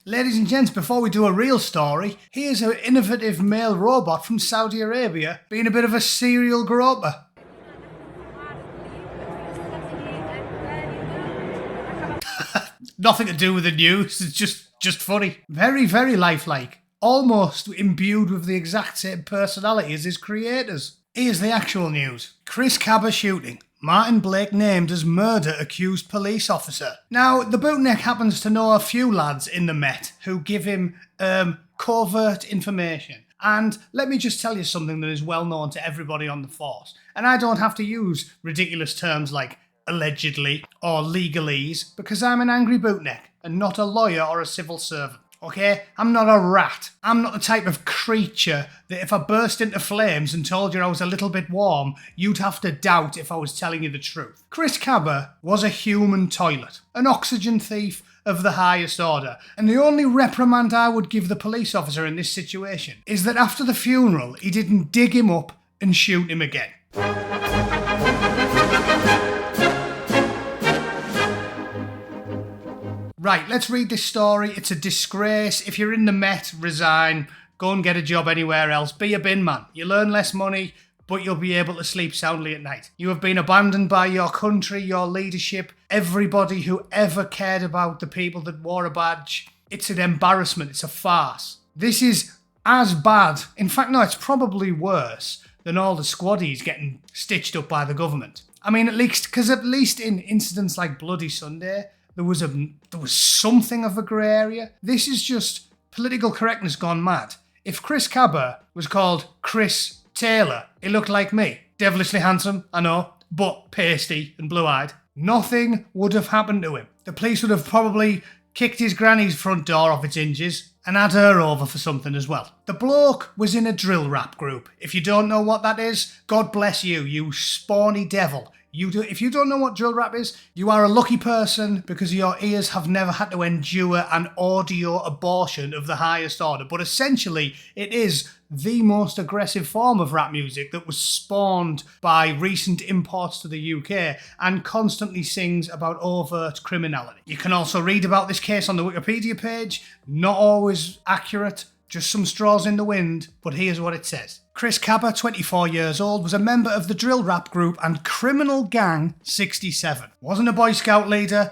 Ladies and gents, before we do a real story, here's an innovative male robot from Saudi Arabia being a bit of a serial groper. Nothing to do with the news, it's just funny. Very, very lifelike. Almost imbued with the exact same personality as his creators. Here's the actual news. Chris Kaba shooting. Martin Blake named as murder-accused police officer. Now, the Bootneck happens to know a few lads in the Met who give him covert information. And let me just tell you something that is well known to everybody on the force. And I don't have to use ridiculous terms like allegedly or legalese because I'm an angry Bootneck and not a lawyer or a civil servant. Okay? I'm not a rat. I'm not the type of creature that if I burst into flames and told you I was a little bit warm, you'd have to doubt if I was telling you the truth. Chris Kaba was a human toilet, an oxygen thief of the highest order. And the only reprimand I would give the police officer in this situation is that after the funeral, he didn't dig him up and shoot him again. Right, let's read this story. It's a disgrace. If you're in the Met, resign. Go and get a job anywhere else. Be a bin man. You learn less money, but you'll be able to sleep soundly at night. You have been abandoned by your country, your leadership, everybody who ever cared about the people that wore a badge. It's an embarrassment. It's a farce. This is as bad. In fact, no, it's probably worse than all the squaddies getting stitched up by the government. I mean, at least in incidents like Bloody Sunday, there was something of a grey area. This is just political correctness gone mad. If Chris Kaba was called Chris Taylor, he looked like me. Devilishly handsome, I know, but pasty and blue-eyed. Nothing would have happened to him. The police would have probably kicked his granny's front door off its hinges and had her over for something as well. The bloke was in a drill rap group. If you don't know what that is, God bless you, you spawny devil. If you don't know what drill rap is, you are a lucky person because your ears have never had to endure an audio abortion of the highest order. But essentially, it is the most aggressive form of rap music that was spawned by recent imports to the UK and constantly sings about overt criminality. You can also read about this case on the Wikipedia page. Not always accurate, just some straws in the wind, but here's what it says. Chris Kaba, 24 years old, was a member of the drill rap group and criminal gang 67. Wasn't a Boy Scout leader,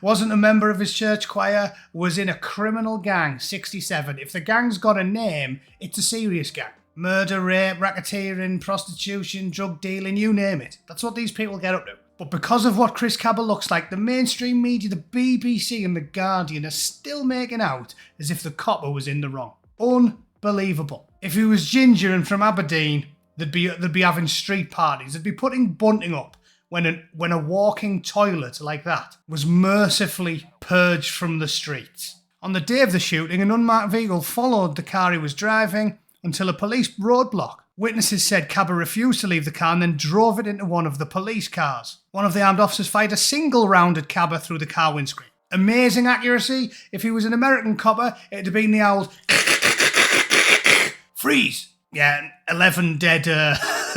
wasn't a member of his church choir, was in a criminal gang 67. If the gang's got a name, it's a serious gang. Murder, rape, racketeering, prostitution, drug dealing, you name it. That's what these people get up to. But because of what Chris Kaba looks like, the mainstream media, the BBC and the Guardian are still making out as if the copper was in the wrong. Unbelievable. If he was ginger and from Aberdeen, they'd be having street parties. They'd be putting bunting up when a walking toilet like that was mercifully purged from the streets. On the day of the shooting, an unmarked vehicle followed the car he was driving until a police roadblock. Witnesses said Kaba refused to leave the car and then drove it into one of the police cars. One of the armed officers fired a single round at Kaba through the car windscreen. Amazing accuracy. If he was an American copper, it'd have been the old freeze. Yeah, 11 dead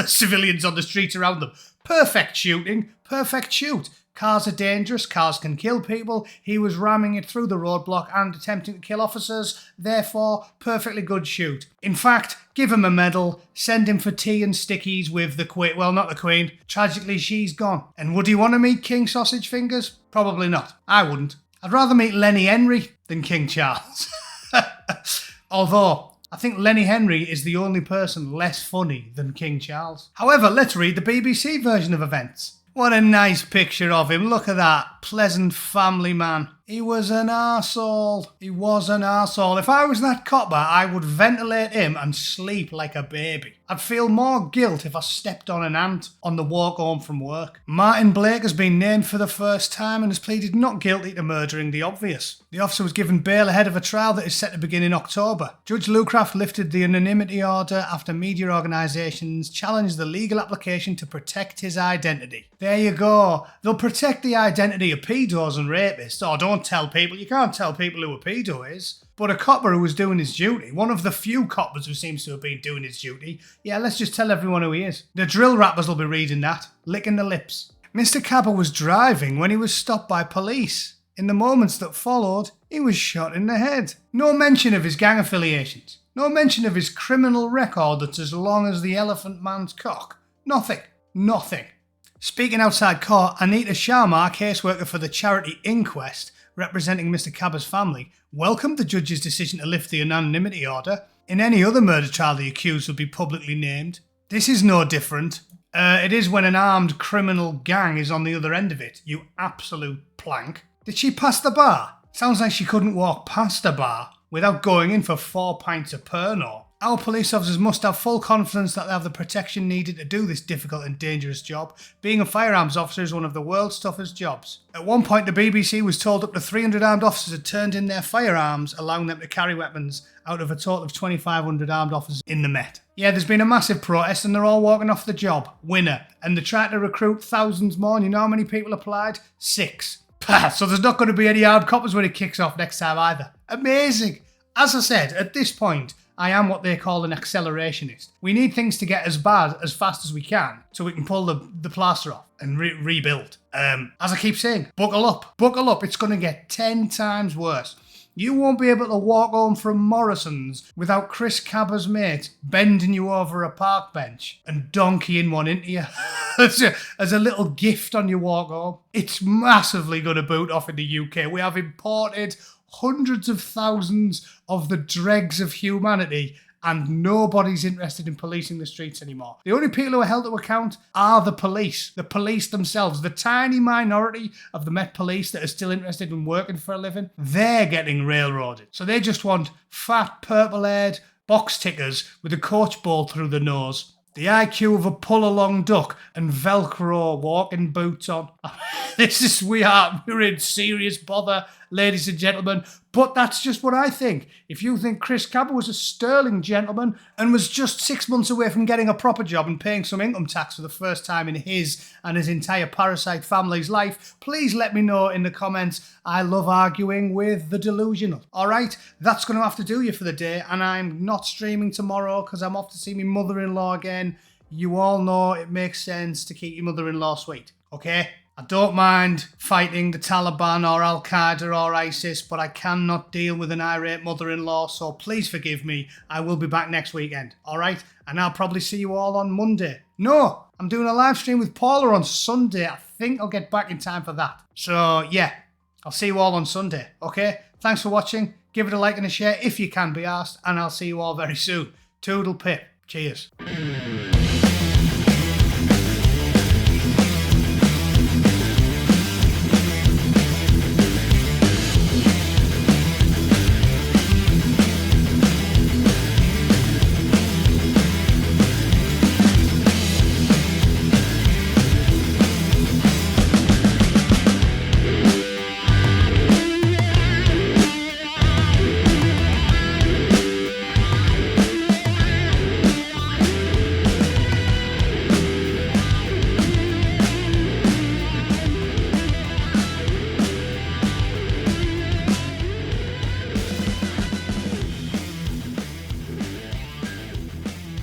civilians on the streets around them. Perfect shooting, perfect shoot. Cars are dangerous, cars can kill people. He was ramming it through the roadblock and attempting to kill officers, therefore, perfectly good shoot. In fact, give him a medal, send him for tea and stickies with the Queen. Well, not the Queen. Tragically, she's gone. And would he want to meet King Sausage Fingers? Probably not. I wouldn't. I'd rather meet Lenny Henry than King Charles. Although, I think Lenny Henry is the only person less funny than King Charles. However, let's read the BBC version of events. What a nice picture of him. Look at that. Pleasant family man. He was an arsehole. He was an arsehole. If I was that copper, I would ventilate him and sleep like a baby. I'd feel more guilt if I stepped on an ant on the walk home from work. Martin Blake has been named for the first time and has pleaded not guilty to murdering the obvious. The officer was given bail ahead of a trial that is set to begin in October. Judge Lucraft lifted the anonymity order after media organisations challenged the legal application to protect his identity. There you go. They'll protect the identity of pedos and rapists. Oh, don't tell people. You can't tell people who a pedo is. But a copper who was doing his duty, one of the few coppers who seems to have been doing his duty, yeah, let's just tell everyone who he is. The drill rappers will be reading that, licking the lips. Mr. Kaba was driving when he was stopped by police. In the moments that followed, He was shot in the head. No mention of his gang affiliations. No mention of his criminal record that's as long as the Elephant Man's cock. Nothing. Nothing. Speaking outside court, Anita Sharma, caseworker for the charity Inquest, representing Mr. Kaba's family, welcomed the judge's decision to lift the anonymity order. In any other murder trial, the accused would be publicly named. This is no different. It is when an armed criminal gang is on the other end of it, you absolute plank. Did she pass the bar? Sounds like she couldn't walk past a bar without going in for 4 pints of Pernod. Our police officers must have full confidence that they have the protection needed to do this difficult and dangerous job. Being a firearms officer is one of the world's toughest jobs. At one point, the BBC was told up to 300 armed officers had turned in their firearms, allowing them to carry weapons out of a total of 2,500 armed officers in the Met. Yeah, there's been a massive protest and they're all walking off the job. Winner. And they're trying to recruit thousands more. And you know how many people applied? 6. So there's not going to be any armed coppers when it kicks off next time either. Amazing. As I said, at this point, I am what they call an accelerationist. We need things to get as bad as fast as we can so we can pull the plaster off and rebuild. As I keep saying, buckle up. Buckle up. It's going to get 10 times worse. You won't be able to walk home from Morrison's without Chris Kaba's mate bending you over a park bench and donkeying one into you as a little gift on your walk home. It's massively going to boot off in the UK. We have imported hundreds of thousands of the dregs of humanity and nobody's interested in policing the streets anymore. The only people who are held to account are the police themselves. The tiny minority of the Met Police that are still interested in working for a living, they're getting railroaded. So they just want fat, purple-haired box tickers with a coach ball through the nose, the IQ of a pull-along duck, and Velcro walking boots on. We're in serious bother, ladies and gentlemen. But that's just what I think. If you think Chris Kaba was a sterling gentleman and was just 6 months away from getting a proper job and paying some income tax for the first time in his and his entire parasite family's life, please let me know in the comments. I love arguing with the delusional. All right, that's going to have to do you for the day. And I'm not streaming tomorrow because I'm off to see my mother-in-law again. You all know it makes sense to keep your mother-in-law sweet, okay? I don't mind fighting the Taliban or Al-Qaeda or ISIS, but I cannot deal with an irate mother-in-law, so please forgive me. I will be back next weekend, all right? And I'll probably see you all on Monday. No, I'm doing a live stream with Paula on Sunday. I think I'll get back in time for that. So, yeah, I'll see you all on Sunday, okay? Thanks for watching. Give it a like and a share if you can be asked, and I'll see you all very soon. Toodle pip. Cheers.